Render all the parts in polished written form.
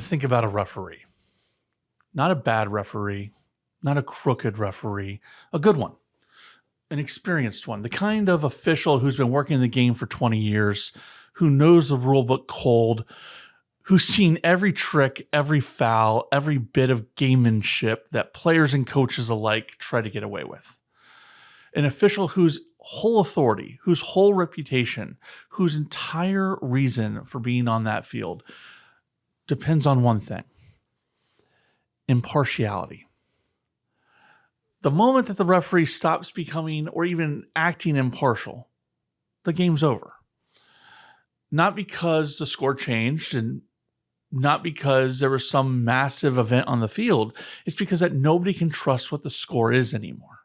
think about a referee. Not a bad referee, not a crooked referee, a good one, an experienced one, the kind of official who's been working in the game for 20 years, who knows the rule book cold, who's seen every trick, every foul, every bit of gamemanship that players and coaches alike try to get away with. An official whose whole authority, whose whole reputation, whose entire reason for being on that field depends on one thing: impartiality. The moment that the referee stops becoming or even acting impartial, the game's over. Not because the score changed and not because there was some massive event on the field. It's because that nobody can trust what the score is anymore.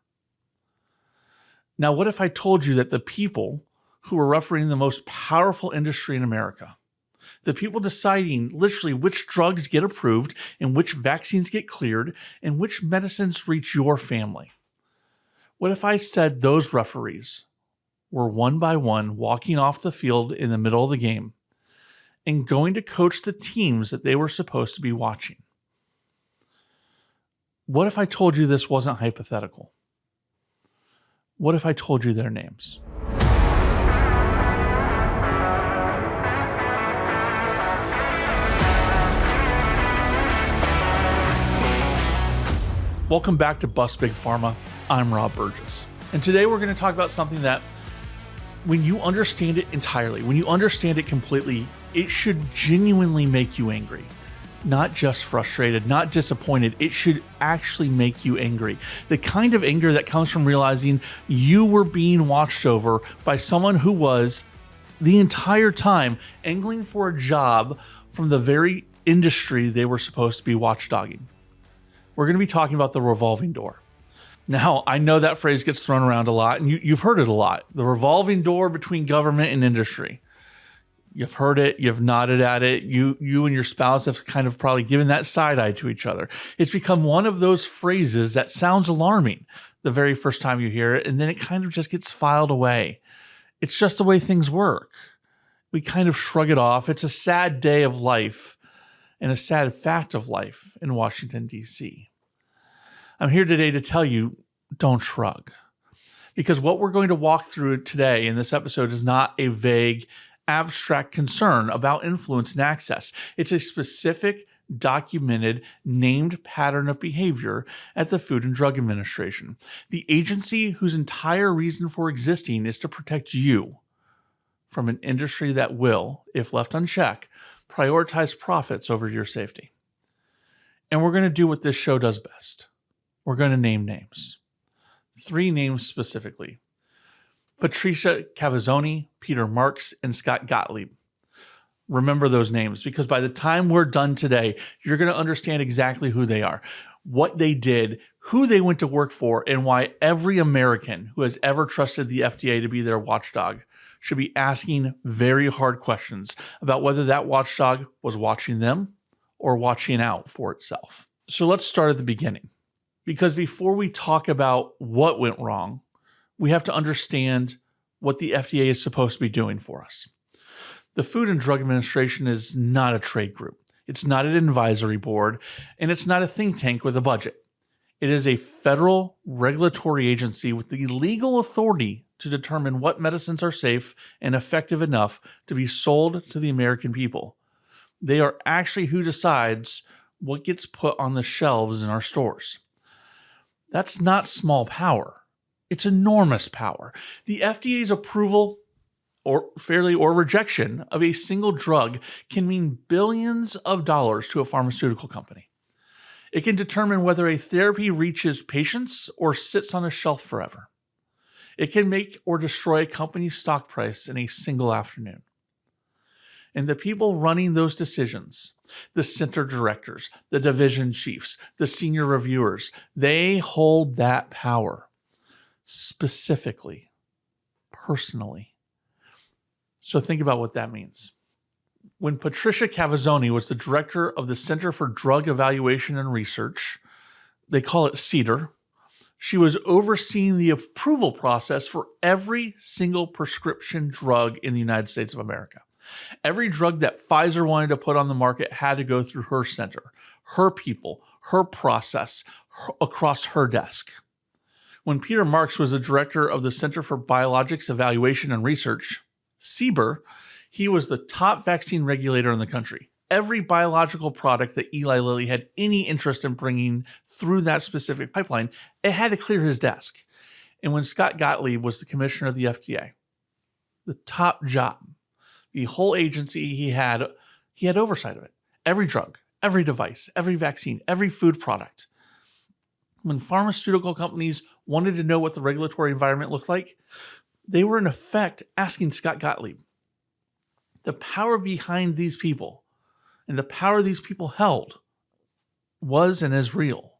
Now, what if I told you that the people who are refereeing the most powerful industry in America, the people deciding literally which drugs get approved and which vaccines get cleared and which medicines reach your family, what if I said those referees were one by one walking off the field in the middle of the game and going to coach the teams that they were supposed to be watching? What if I told you this wasn't hypothetical? What if I told you their names? Welcome back to Bust Big Pharma. I'm Rob Burgess. And today we're going to talk about something that, when you understand it entirely, when you understand it completely, it should genuinely make you angry. Not just frustrated, not disappointed. It should actually make you angry. The kind of anger that comes from realizing you were being watched over by someone who was, the entire time, angling for a job from the very industry they were supposed to be watchdogging. We're going to be talking about the revolving door. Now, I know that phrase gets thrown around a lot, and you've heard it a lot. The revolving door between government and industry. You've heard it, you've nodded at it, you and your spouse have kind of probably given that side eye to each other. It's become one of those phrases that sounds alarming the very first time you hear it, and then it kind of just gets filed away. It's just the way things work. We kind of shrug it off. It's a sad day of life and a sad fact of life in Washington, D.C. I'm here today to tell you, don't shrug. Because what we're going to walk through today in this episode is not a vague, abstract concern about influence and access. It's a specific, documented, named pattern of behavior at the Food and Drug Administration, the agency whose entire reason for existing is to protect you from an industry that will, if left unchecked, prioritize profits over your safety. And we're going to do what this show does best. We're going to name names. 3 names specifically: Patrizia Cavazzoni, Peter Marks, and Scott Gottlieb. Remember those names, because by the time we're done today, you're going to understand exactly who they are, what they did, who they went to work for, and why every American who has ever trusted the FDA to be their watchdog should be asking very hard questions about whether that watchdog was watching them or watching out for itself. So let's start at the beginning, because before we talk about what went wrong, we have to understand what the FDA is supposed to be doing for us. The Food and Drug Administration is not a trade group. It's not an advisory board, and it's not a think tank with a budget. It is a federal regulatory agency with the legal authority to determine what medicines are safe and effective enough to be sold to the American people. They are actually who decides what gets put on the shelves in our stores. That's not small power. It's enormous power. The FDA's approval or rejection of a single drug can mean billions of dollars to a pharmaceutical company. It can determine whether a therapy reaches patients or sits on a shelf forever. It can make or destroy a company's stock price in a single afternoon. And the people running those decisions, the center directors, the division chiefs, the senior reviewers, they hold that power specifically, personally. So think about what that means. When Patrizia Cavazzoni was the director of the Center for Drug Evaluation and Research, they call it CDER, she was overseeing the approval process for every single prescription drug in the United States of America. Every drug that Pfizer wanted to put on the market had to go through her center, her people, her process, across her desk. When Peter Marks was the director of the Center for Biologics Evaluation and Research, CBER, he was the top vaccine regulator in the country. Every biological product that Eli Lilly had any interest in bringing through that specific pipeline, it had to clear his desk. And when Scott Gottlieb was the commissioner of the FDA, the top job, the whole agency he had oversight of it. Every drug, every device, every vaccine, every food product. When pharmaceutical companies wanted to know what the regulatory environment looked like, they were in effect asking Scott Gottlieb. The power behind these people and the power these people held was and is real.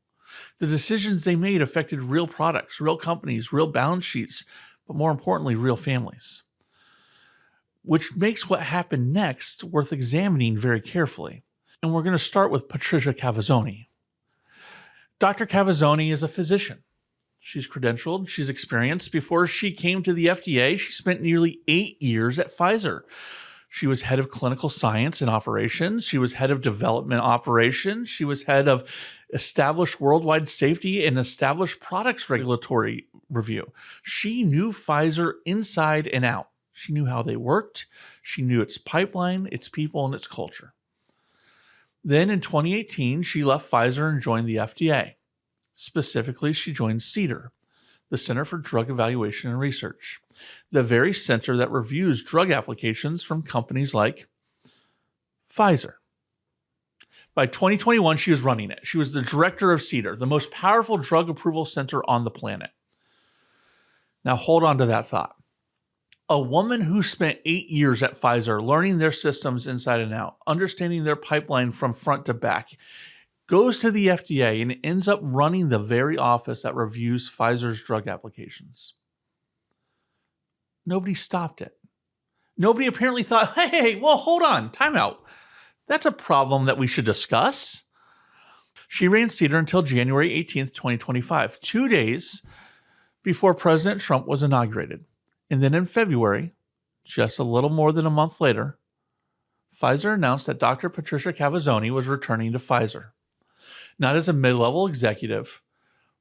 The decisions they made affected real products, real companies, real balance sheets, but more importantly, real families. Which makes what happened next worth examining very carefully. And we're going to start with Patrizia Cavazzoni. Dr. Cavazzoni is a physician. She's credentialed, she's experienced. Before she came to the FDA, she spent nearly 8 years at Pfizer. She was head of clinical science and operations. She was head of development operations. She was head of established worldwide safety and established products regulatory review. She knew Pfizer inside and out. She knew how they worked. She knew its pipeline, its people, and its culture. Then in 2018, she left Pfizer and joined the FDA. Specifically, she joined CDER, the Center for Drug Evaluation and Research, the very center that reviews drug applications from companies like Pfizer. By 2021, she was running it. She was the director of CDER, the most powerful drug approval center on the planet. Now hold on to that thought. A woman who spent 8 years at Pfizer learning their systems inside and out, understanding their pipeline from front to back, goes to the FDA and ends up running the very office that reviews Pfizer's drug applications. Nobody stopped it. Nobody apparently thought, hey, well, hold on, time out. That's a problem that we should discuss. She ran CDER until January 18th, 2025, 2 days before President Trump was inaugurated. And then in February, just a little more than a month later, Pfizer announced that Dr. Patrizia Cavazzoni was returning to Pfizer, not as a mid-level executive,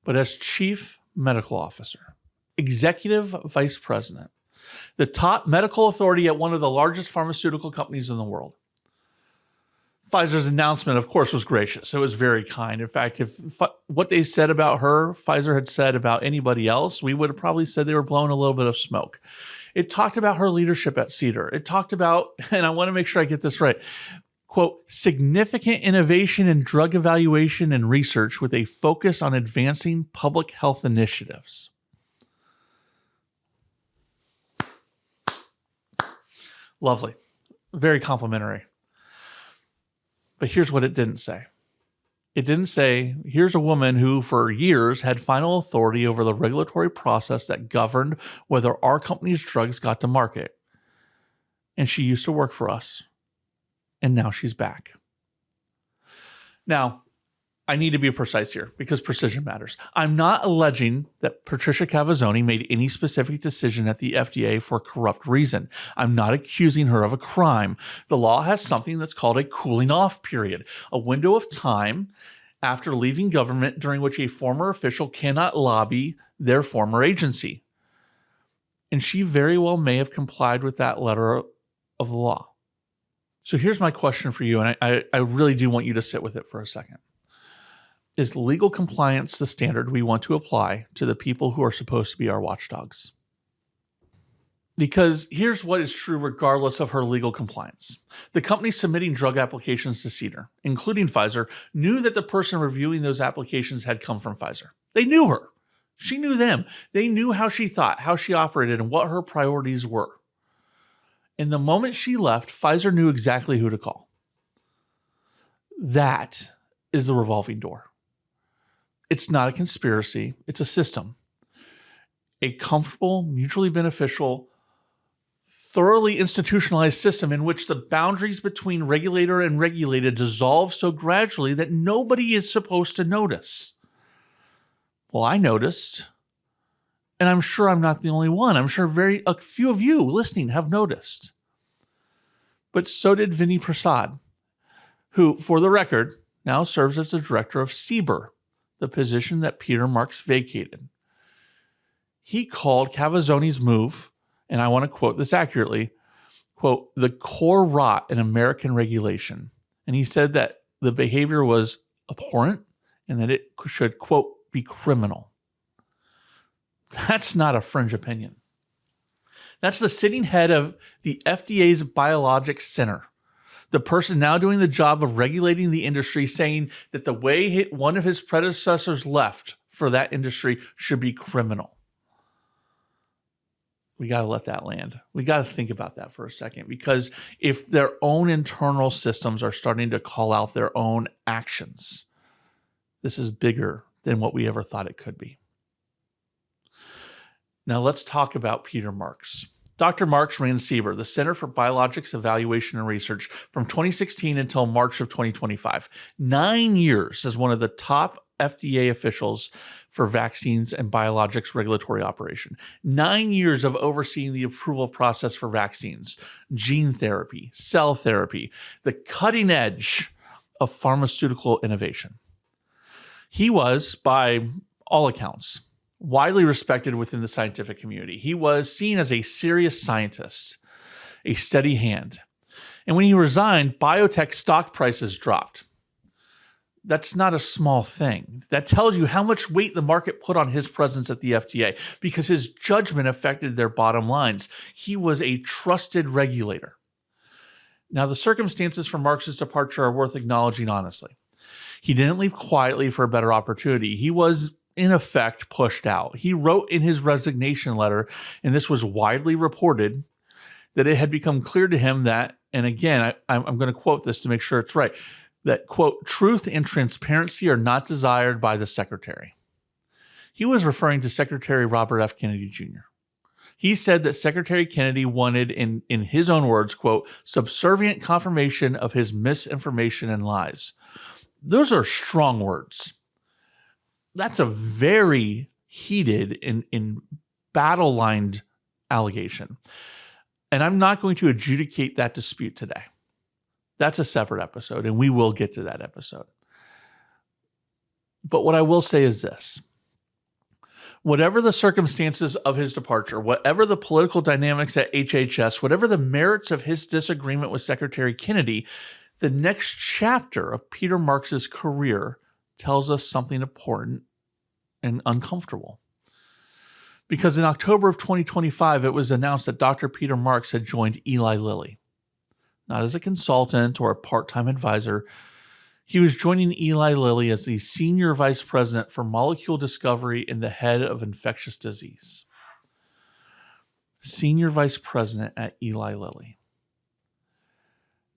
but as chief medical officer, executive vice president, the top medical authority at one of the largest pharmaceutical companies in the world. Pfizer's announcement, of course, was gracious. It was very kind. In fact, if what they said about her, Pfizer had said about anybody else, we would have probably said they were blowing a little bit of smoke. It talked about her leadership at CDER. It talked about, and I want to make sure I get this right, quote, significant innovation in drug evaluation and research with a focus on advancing public health initiatives. Lovely. Very complimentary. But here's what it didn't say. It didn't say, here's a woman who for years had final authority over the regulatory process that governed whether our company's drugs got to market. And she used to work for us. And now she's back. Now, I need to be precise here because precision matters. I'm not alleging that Patrizia Cavazzoni made any specific decision at the FDA for a corrupt reason. I'm not accusing her of a crime. The law has something that's called a cooling off period, a window of time after leaving government during which a former official cannot lobby their former agency. And she very well may have complied with that letter of the law. So here's my question for you, and I really do want you to sit with it for a second. Is legal compliance the standard we want to apply to the people who are supposed to be our watchdogs? Because here's what is true regardless of her legal compliance. The company submitting drug applications to CDER, including Pfizer, knew that the person reviewing those applications had come from Pfizer. They knew her. She knew them. They knew how she thought, how she operated, and what her priorities were. And the moment she left, Pfizer knew exactly who to call. That is the revolving door. It's not a conspiracy. It's a system. A comfortable, mutually beneficial, thoroughly institutionalized system in which the boundaries between regulator and regulated dissolve so gradually that nobody is supposed to notice. Well, I noticed, and I'm sure I'm not the only one. I'm sure a few of you listening have noticed. but so did Vinny Prasad, who, for the record, now serves as the director of CBER, the position that Peter Marks vacated. He called Cavazzoni's move, and I want to quote this accurately, quote, the core rot in American regulation. And he said that the behavior was abhorrent and that it should, quote, be criminal. That's not a fringe opinion. That's the sitting head of the FDA's Biologics Center, the person now doing the job of regulating the industry, saying that the way one of his predecessors left for that industry should be criminal. We got to let that land. We got to think about that for a second, because if their own internal systems are starting to call out their own actions, this is bigger than what we ever thought it could be. Now let's talk about Peter Marks. Dr. Marks ran CBER, the Center for Biologics Evaluation and Research, from 2016 until March of 2025. 9 years as one of the top FDA officials for vaccines and biologics regulatory operation. 9 years of overseeing the approval process for vaccines, gene therapy, cell therapy, the cutting edge of pharmaceutical innovation. He was, by all accounts, widely respected within the scientific community. He was seen as a serious scientist, a steady hand. And when he resigned, biotech stock prices dropped. That's not a small thing. That tells you how much weight the market put on his presence at the FDA, because his judgment affected their bottom lines. He was a trusted regulator. Now, the circumstances for Marks' departure are worth acknowledging honestly. He didn't leave quietly for a better opportunity. He was, in effect, pushed out. He wrote in his resignation letter, and this was widely reported, that it had become clear to him that, and again, I'm going to quote this to make sure it's right, that, quote, truth and transparency are not desired by the secretary. He was referring to Secretary Robert F. Kennedy Jr. He said that Secretary Kennedy wanted, in his own words, quote, subservient confirmation of his misinformation and lies. Those are strong words. That's a very heated and battle-lined allegation. And I'm not going to adjudicate that dispute today. That's a separate episode, and we will get to that episode. But what I will say is this. Whatever the circumstances of his departure, whatever the political dynamics at HHS, whatever the merits of his disagreement with Secretary Kennedy, the next chapter of Peter Marks' career tells us something important and uncomfortable. Because in October of 2025, it was announced that Dr. Peter Marks had joined Eli Lilly. Not as a consultant or a part-time advisor. He was joining Eli Lilly as the Senior Vice President for Molecule Discovery and the head of infectious disease. Senior Vice President at Eli Lilly.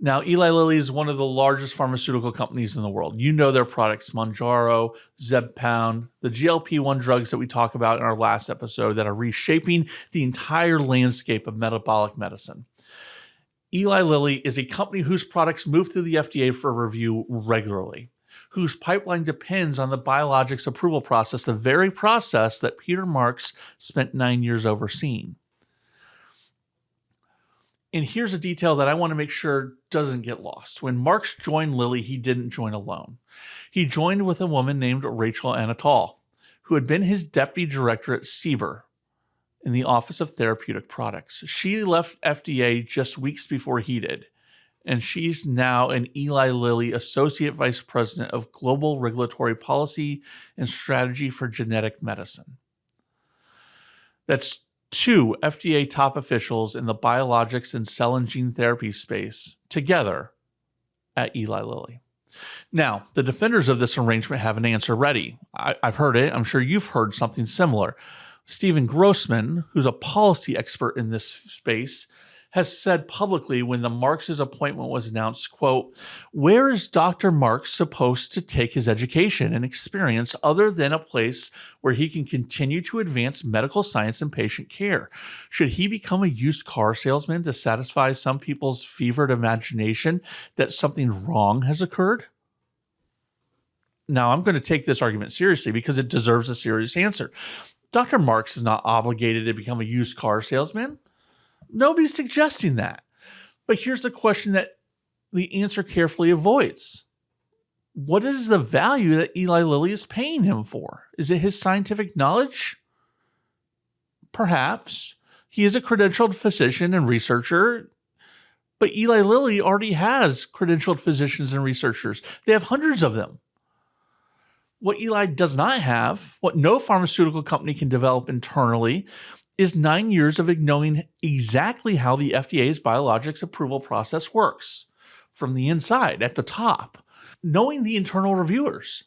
Now, Eli Lilly is one of the largest pharmaceutical companies in the world. You know their products, Mounjaro, Zepbound, the GLP-1 drugs that we talked about in our last episode that are reshaping the entire landscape of metabolic medicine. Eli Lilly is a company whose products move through the FDA for review regularly, whose pipeline depends on the biologics approval process, the very process that Peter Marks spent 9 years overseeing. And here's a detail that I want to make sure doesn't get lost. When Marks joined Lilly, he didn't join alone. He joined with a woman named Rachel Anatol, who had been his deputy director at CBER, in the Office of Therapeutic Products. She left FDA just weeks before he did, and she's now an Eli Lilly Associate Vice President of Global Regulatory Policy and Strategy for Genetic Medicine. That's two FDA top officials in the biologics and cell and gene therapy space together at Eli Lilly. Now, the defenders of this arrangement have an answer ready. I've heard it. I'm sure you've heard something similar. Stephen Grossman, who's a policy expert in this space, has said publicly when the Marks' appointment was announced, quote, where is Dr. Marks supposed to take his education and experience other than a place where he can continue to advance medical science and patient care? Should he become a used car salesman to satisfy some people's fevered imagination that something wrong has occurred? Now, I'm going to take this argument seriously because it deserves a serious answer. Dr. Marks is not obligated to become a used car salesman. Nobody's suggesting that. But here's the question that the answer carefully avoids. What is the value that Eli Lilly is paying him for? Is it his scientific knowledge? Perhaps. He is a credentialed physician and researcher, but Eli Lilly already has credentialed physicians and researchers. They have hundreds of them. What Eli does not have, what no pharmaceutical company can develop internally, is 9 years of knowing exactly how the FDA's biologics approval process works from the inside, at the top, knowing the internal reviewers,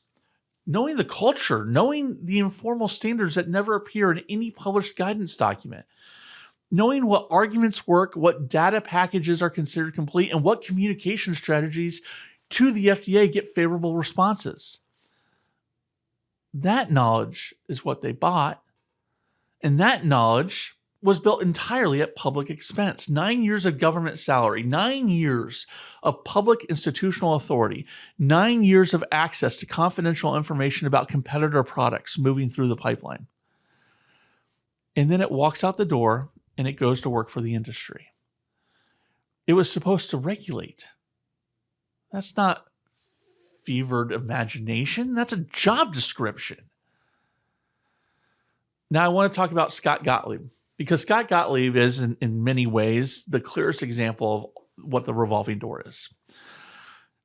knowing the culture, knowing the informal standards that never appear in any published guidance document, knowing what arguments work, what data packages are considered complete, and what communication strategies to the FDA get favorable responses. That knowledge is what they bought. And that knowledge was built entirely at public expense. 9 years of government salary, 9 years of public institutional authority, 9 years of access to confidential information about competitor products moving through the pipeline. And then it walks out the door and it goes to work for the industry. It was supposed to regulate. That's not fevered imagination. That's a job description. Now I want to talk about Scott Gottlieb, because Scott Gottlieb is in many ways the clearest example of what the revolving door is.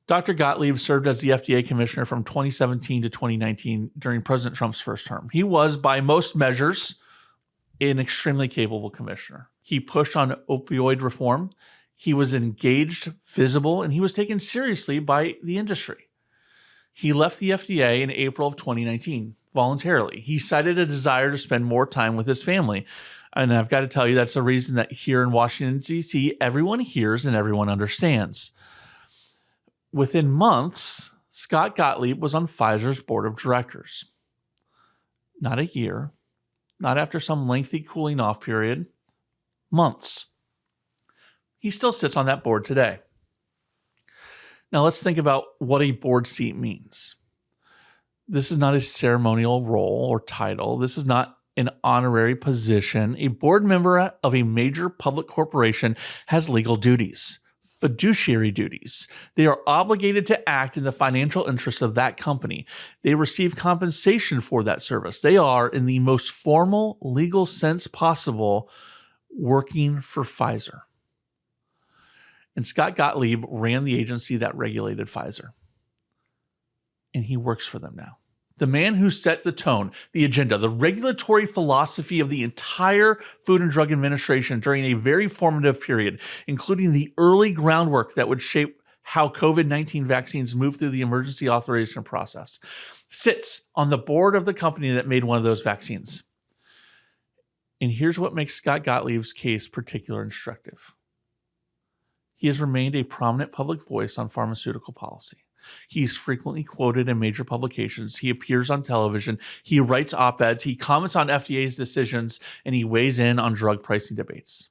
Dr. Gottlieb served as the FDA commissioner from 2017 to 2019 during President Trump's first term. He was, by most measures, an extremely capable commissioner. He pushed on opioid reform. He was engaged, visible, and he was taken seriously by the industry. He left the FDA in April of 2019 voluntarily. He cited a desire to spend more time with his family. And I've got to tell you, that's a reason that here in Washington, D.C., everyone hears and everyone understands. Within months, Scott Gottlieb was on Pfizer's board of directors. Not a year, not after some lengthy cooling off period, months. He still sits on that board today. Now let's think about what a board seat means. This is not a ceremonial role or title. This is not an honorary position. A board member of a major public corporation has legal duties, fiduciary duties. They are obligated to act in the financial interests of that company. They receive compensation for that service. They are, in the most formal legal sense possible, working for Pfizer. And Scott Gottlieb ran the agency that regulated Pfizer. And he works for them now. The man who set the tone, the agenda, the regulatory philosophy of the entire Food and Drug Administration during a very formative period, including the early groundwork that would shape how COVID-19 vaccines move through the emergency authorization process, sits on the board of the company that made one of those vaccines. And here's what makes Scott Gottlieb's case particularly instructive. He has remained a prominent public voice on pharmaceutical policy. He's frequently quoted in major publications. He appears on television. He writes op-eds. He comments on FDA's decisions, and he weighs in on drug pricing debates.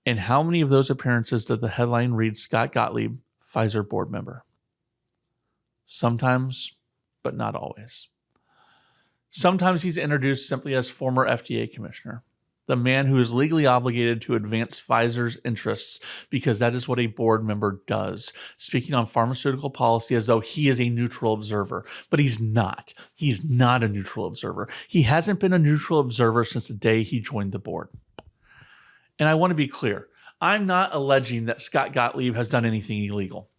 And how many of those appearances does the headline read Scott Gottlieb, Pfizer board member? Sometimes, but not always. Sometimes he's introduced simply as former FDA commissioner, the man who is legally obligated to advance Pfizer's interests because that is what a board member does, speaking on pharmaceutical policy as though he is a neutral observer. But he's not. He's not a neutral observer. He hasn't been a neutral observer since the day he joined the board. And I want to be clear. I'm not alleging that Scott Gottlieb has done anything illegal.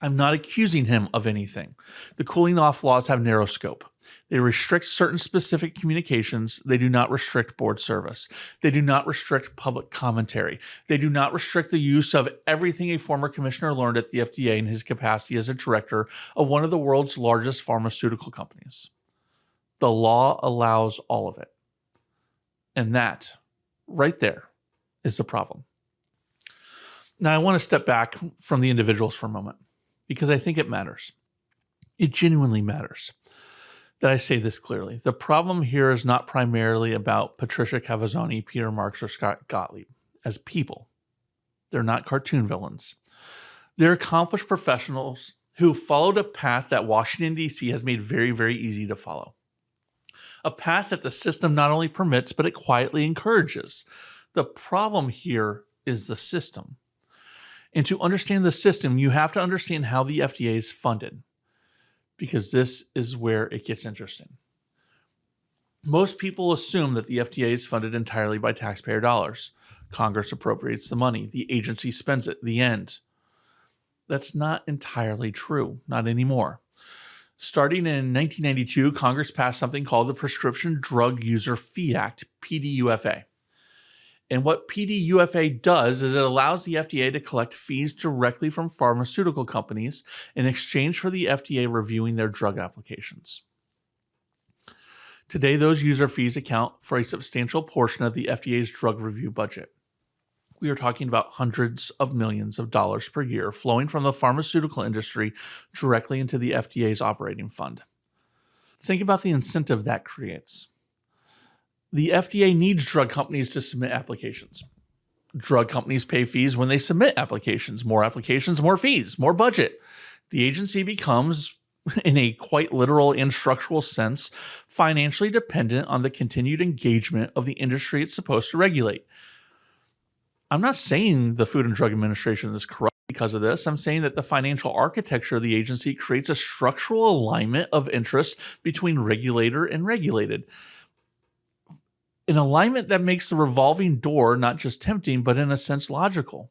I'm not accusing him of anything. The cooling off laws have narrow scope. They restrict certain specific communications. They do not restrict board service. They do not restrict public commentary. They do not restrict the use of everything a former commissioner learned at the FDA in his capacity as a director of one of the world's largest pharmaceutical companies. The law allows all of it. And that, right there, is the problem. Now, I want to step back from the individuals for a moment because I think it matters. It genuinely matters that I say this clearly. The problem here is not primarily about Patrizia Cavazzoni, Peter Marks, or Scott Gottlieb as people. They're not cartoon villains. They're accomplished professionals who followed a path that Washington, D.C. has made very, very easy to follow. A path that the system not only permits, but it quietly encourages. The problem here is the system. And to understand the system, you have to understand how the FDA is funded, because this is where it gets interesting. Most people assume that the FDA is funded entirely by taxpayer dollars. Congress appropriates the money. The agency spends it. The end. That's not entirely true. Not anymore. Starting in 1992, Congress passed something called the Prescription Drug User Fee Act, PDUFA. And what PDUFA does is it allows the FDA to collect fees directly from pharmaceutical companies in exchange for the FDA reviewing their drug applications. Today, those user fees account for a substantial portion of the FDA's drug review budget. We are talking about hundreds of millions of dollars per year flowing from the pharmaceutical industry directly into the FDA's operating fund. Think about the incentive that creates. The FDA needs drug companies to submit applications. Drug companies pay fees when they submit applications. More applications, more fees, more budget. The agency becomes, in a quite literal and structural sense, financially dependent on the continued engagement of the industry it's supposed to regulate. I'm not saying the Food and Drug Administration is corrupt because of this. I'm saying that the financial architecture of the agency creates a structural alignment of interest between regulator and regulated. An alignment that makes the revolving door not just tempting, but in a sense logical.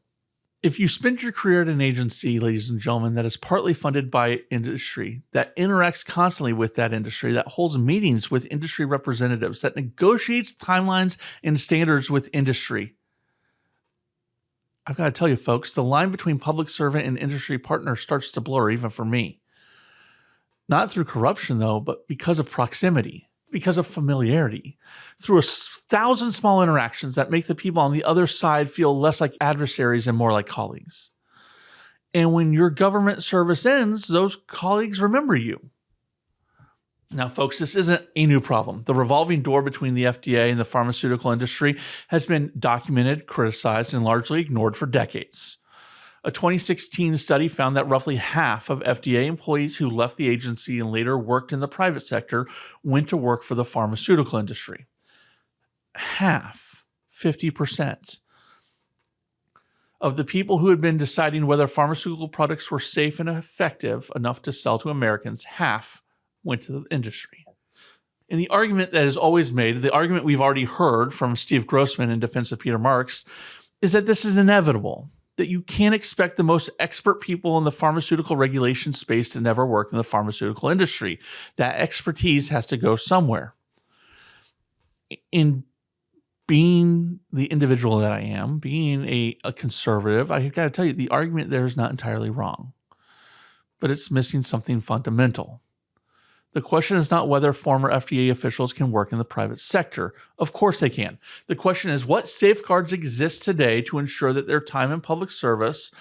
If you spend your career at an agency, ladies and gentlemen, that is partly funded by industry, that interacts constantly with that industry, that holds meetings with industry representatives, that negotiates timelines and standards with industry, I've got to tell you, folks, the line between public servant and industry partner starts to blur even for me. Not through corruption, though, but because of proximity, because of familiarity, through 1,000 small interactions that make the people on the other side feel less like adversaries and more like colleagues. And when your government service ends, those colleagues remember you. Now, folks, this isn't a new problem. The revolving door between the FDA and the pharmaceutical industry has been documented, criticized, and largely ignored for decades. A 2016 study found that roughly half of FDA employees who left the agency and later worked in the private sector went to work for the pharmaceutical industry. Half, 50%. Of the people who had been deciding whether pharmaceutical products were safe and effective enough to sell to Americans, half went to the industry. And the argument that is always made, the argument we've already heard from Steve Grossman in defense of Peter Marks, is that this is inevitable, that you can't expect the most expert people in the pharmaceutical regulation space to never work in the pharmaceutical industry. That expertise has to go somewhere. In being the individual that I am, being a conservative, I've got to tell you, the argument there is not entirely wrong, but it's missing something fundamental. The question is not whether former FDA officials can work in the private sector. Of course they can. The question is, what safeguards exist today to ensure that their time in public service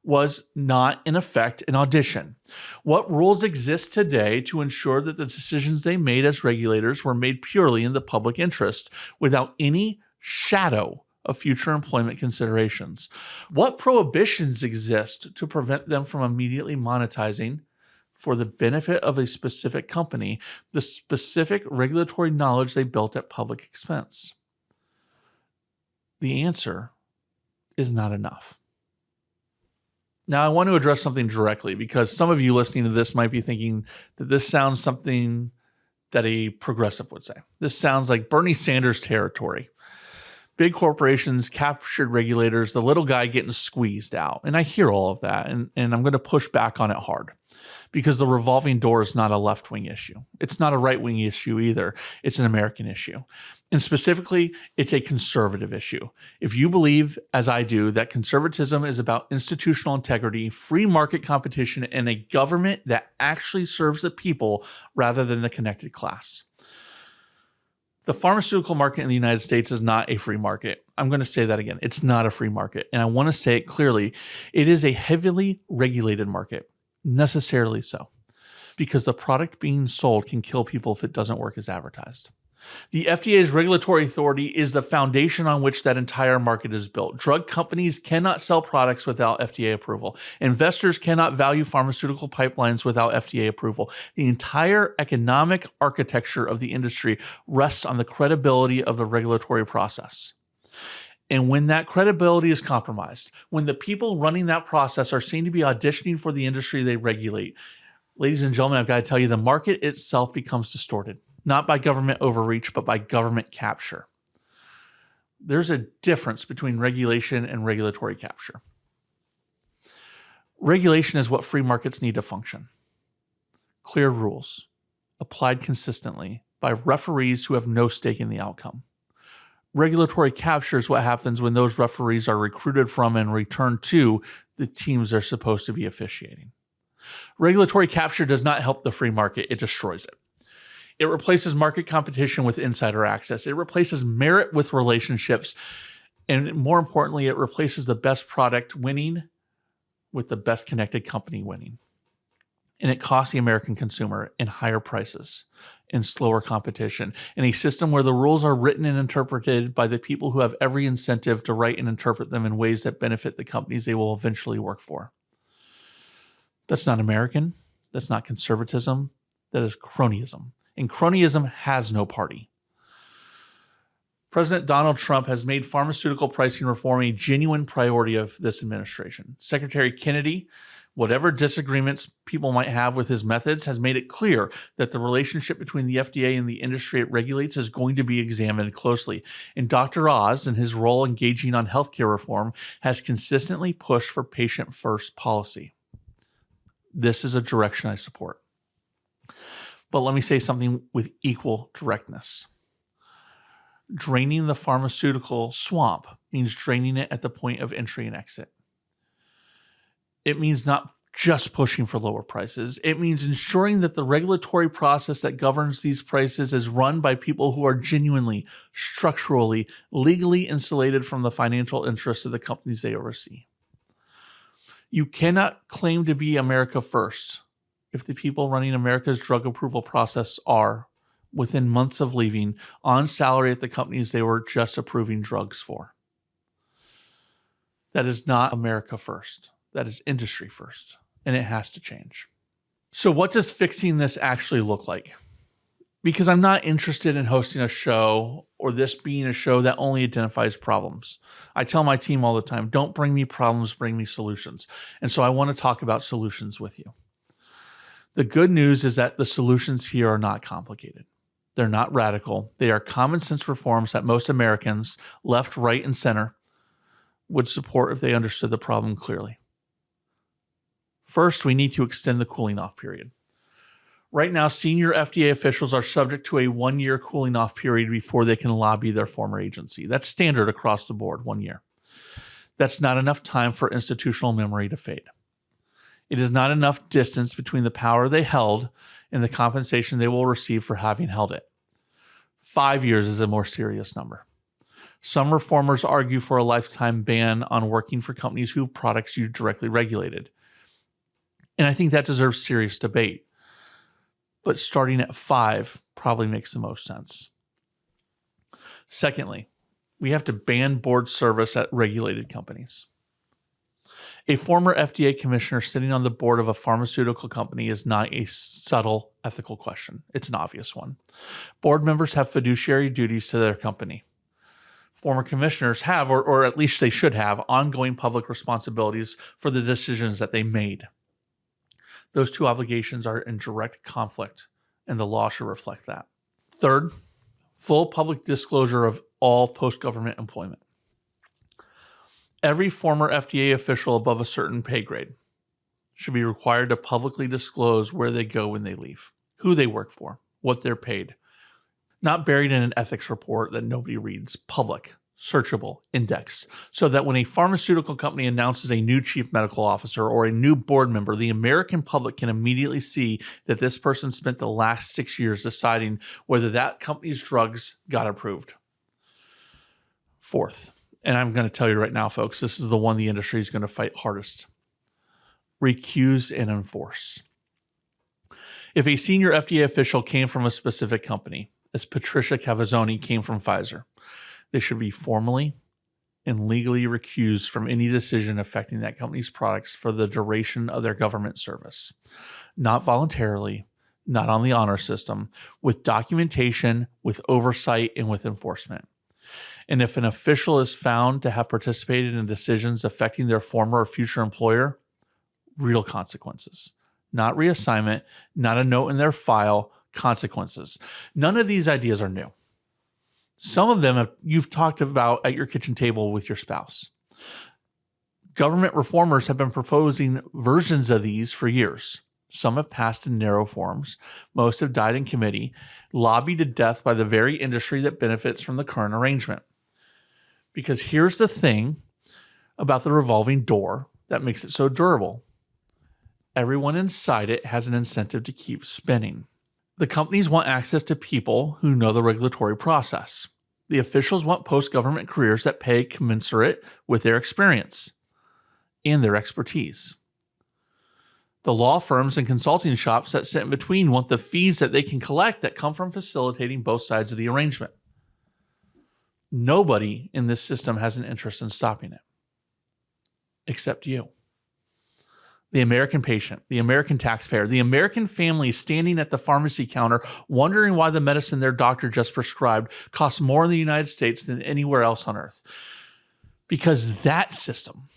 was not, in effect, an audition? What rules exist today to ensure that the decisions they made as regulators were made purely in the public interest, without any shadow of future employment considerations? What prohibitions exist to prevent them from immediately monetizing, for the benefit of a specific company, the specific regulatory knowledge they built at public expense? The answer is not enough. Now, I want to address something directly, because some of you listening to this might be thinking that this sounds something that a progressive would say. This sounds like Bernie Sanders territory. Big corporations, captured regulators, the little guy getting squeezed out. And I hear all of that, and I'm going to push back on it hard, because the revolving door is not a left-wing issue. It's not a right-wing issue either. It's an American issue. And specifically, it's a conservative issue. If you believe, as I do, that conservatism is about institutional integrity, free market competition, and a government that actually serves the people rather than the connected class. The pharmaceutical market in the United States is not a free market. I'm going to say that again. It's not a free market. And I want to say it clearly. It is a heavily regulated market, necessarily so, because the product being sold can kill people if it doesn't work as advertised. The FDA's regulatory authority is the foundation on which that entire market is built. Drug companies cannot sell products without FDA approval. Investors cannot value pharmaceutical pipelines without FDA approval. The entire economic architecture of the industry rests on the credibility of the regulatory process. And when that credibility is compromised, when the people running that process are seen to be auditioning for the industry they regulate, ladies and gentlemen, I've got to tell you, the market itself becomes distorted, not by government overreach, but by government capture. There's a difference between regulation and regulatory capture. Regulation is what free markets need to function. Clear rules, applied consistently by referees who have no stake in the outcome. Regulatory capture is what happens when those referees are recruited from and returned to the teams they're supposed to be officiating. Regulatory capture does not help the free market, it destroys it. It replaces market competition with insider access. It replaces merit with relationships. And more importantly, it replaces the best product winning with the best connected company winning. And it costs the American consumer in higher prices, in slower competition, in a system where the rules are written and interpreted by the people who have every incentive to write and interpret them in ways that benefit the companies they will eventually work for. That's not American. That's not conservatism. That is cronyism. And cronyism has no party. President Donald Trump has made pharmaceutical pricing reform a genuine priority of this administration. Secretary Kennedy, whatever disagreements people might have with his methods, has made it clear that the relationship between the FDA and the industry it regulates is going to be examined closely. And Dr. Oz, in his role engaging on healthcare reform, has consistently pushed for patient-first policy. This is a direction I support. But let me say something with equal directness. Draining the pharmaceutical swamp means draining it at the point of entry and exit. It means not just pushing for lower prices. It means ensuring that the regulatory process that governs these prices is run by people who are genuinely, structurally, legally insulated from the financial interests of the companies they oversee. You cannot claim to be America first if the people running America's drug approval process are, within months of leaving, on salary at the companies they were just approving drugs for. That is not America first. That is industry first, and it has to change. So what does fixing this actually look like? Because I'm not interested in hosting a show or this being a show that only identifies problems. I tell my team all the time, don't bring me problems, bring me solutions. And so I want to talk about solutions with you. The good news is that the solutions here are not complicated. They're not radical. They are common sense reforms that most Americans, left, right, and center, would support if they understood the problem clearly. First, we need to extend the cooling off period. Right now, senior FDA officials are subject to a 1-year cooling off period before they can lobby their former agency. That's standard across the board, 1 year. That's not enough time for institutional memory to fade. It is not enough distance between the power they held and the compensation they will receive for having held it. 5 years is a more serious number. Some reformers argue for a lifetime ban on working for companies whose products you directly regulated. And I think that deserves serious debate. But starting at 5 probably makes the most sense. Secondly, we have to ban board service at regulated companies. A former FDA commissioner sitting on the board of a pharmaceutical company is not a subtle ethical question. It's an obvious one. Board members have fiduciary duties to their company. Former commissioners have, or at least they should have, ongoing public responsibilities for the decisions that they made. Those two obligations are in direct conflict, and the law should reflect that. Third, full public disclosure of all post-government employment. Every former FDA official above a certain pay grade should be required to publicly disclose where they go when they leave, who they work for, what they're paid. Not buried in an ethics report that nobody reads, public, searchable, indexed, so that when a pharmaceutical company announces a new chief medical officer or a new board member, the American public can immediately see that this person spent the last 6 years deciding whether that company's drugs got approved. Fourth, and I'm going to tell you right now, folks, this is the one the industry is going to fight hardest. Recuse and enforce. If a senior FDA official came from a specific company, as Patrizia Cavazzoni came from Pfizer, they should be formally and legally recused from any decision affecting that company's products for the duration of their government service. Not voluntarily, not on the honor system, with documentation, with oversight, and with enforcement. And if an official is found to have participated in decisions affecting their former or future employer, real consequences. Not reassignment, not a note in their file, consequences. None of these ideas are new. Some of them you've talked about at your kitchen table with your spouse. Government reformers have been proposing versions of these for years. Some have passed in narrow forms. Most have died in committee, lobbied to death by the very industry that benefits from the current arrangement. Because here's the thing about the revolving door that makes it so durable. Everyone inside it has an incentive to keep spinning. The companies want access to people who know the regulatory process. The officials want post-government careers that pay commensurate with their experience and their expertise. The law firms and consulting shops that sit in between want the fees that they can collect that come from facilitating both sides of the arrangement. Nobody in this system has an interest in stopping it, except you. The American patient, the American taxpayer, the American family standing at the pharmacy counter wondering why the medicine their doctor just prescribed costs more in the United States than anywhere else on earth. Because that system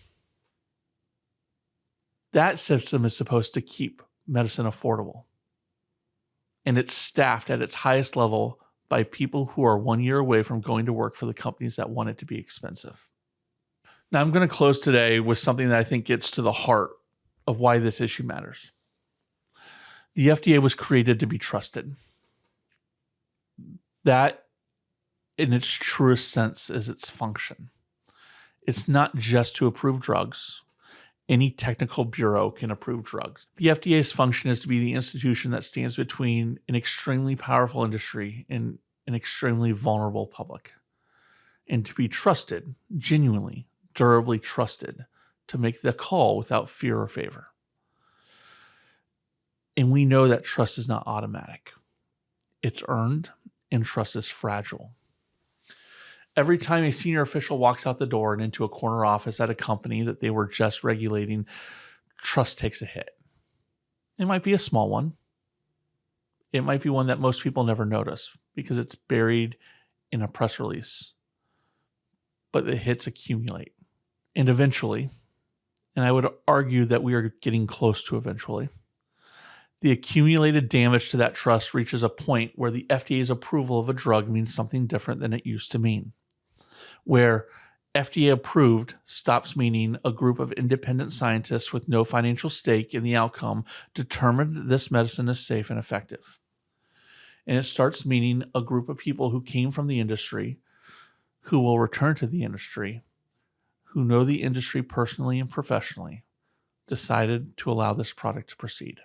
is supposed to keep medicine affordable. And it's staffed at its highest level by people who are 1 year away from going to work for the companies that want it to be expensive. Now, I'm going to close today with something that I think gets to the heart of why this issue matters. The FDA was created to be trusted. That, in its truest sense, is its function. It's not just to approve drugs. Any technical bureau can approve drugs. The FDA's function is to be the institution that stands between an extremely powerful industry and an extremely vulnerable public, and to be trusted, genuinely, durably trusted, to make the call without fear or favor. And we know that trust is not automatic. It's earned, and trust is fragile. Every time a senior official walks out the door and into a corner office at a company that they were just regulating, trust takes a hit. It might be a small one. It might be one that most people never notice because it's buried in a press release. But the hits accumulate. And eventually, and I would argue that we are getting close to eventually, the accumulated damage to that trust reaches a point where the FDA's approval of a drug means something different than it used to mean. Where FDA approved stops meaning a group of independent scientists with no financial stake in the outcome determined this medicine is safe and effective. And it starts meaning a group of people who came from the industry, who will return to the industry, who know the industry personally and professionally, decided to allow this product to proceed.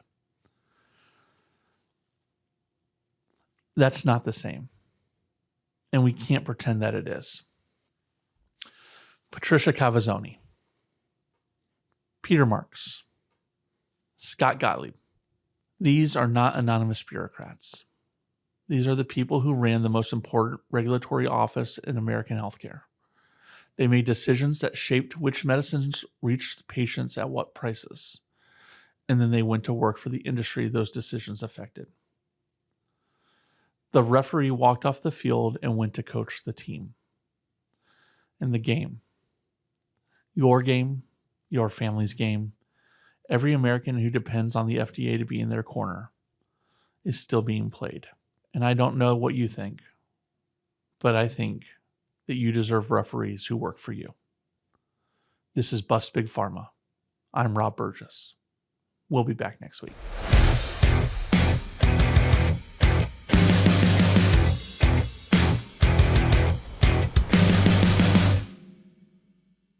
That's not the same. And we can't pretend that it is. Patrizia Cavazzoni, Peter Marks, Scott Gottlieb. These are not anonymous bureaucrats. These are the people who ran the most important regulatory office in American healthcare. They made decisions that shaped which medicines reached patients at what prices. And then they went to work for the industry those decisions affected. The referee walked off the field and went to coach the team. And the game, your game, your family's game, every American who depends on the FDA to be in their corner is still being played. And I don't know what you think, but I think that you deserve referees who work for you. This is Bust Big Pharma. I'm Rob Burgess. We'll be back next week.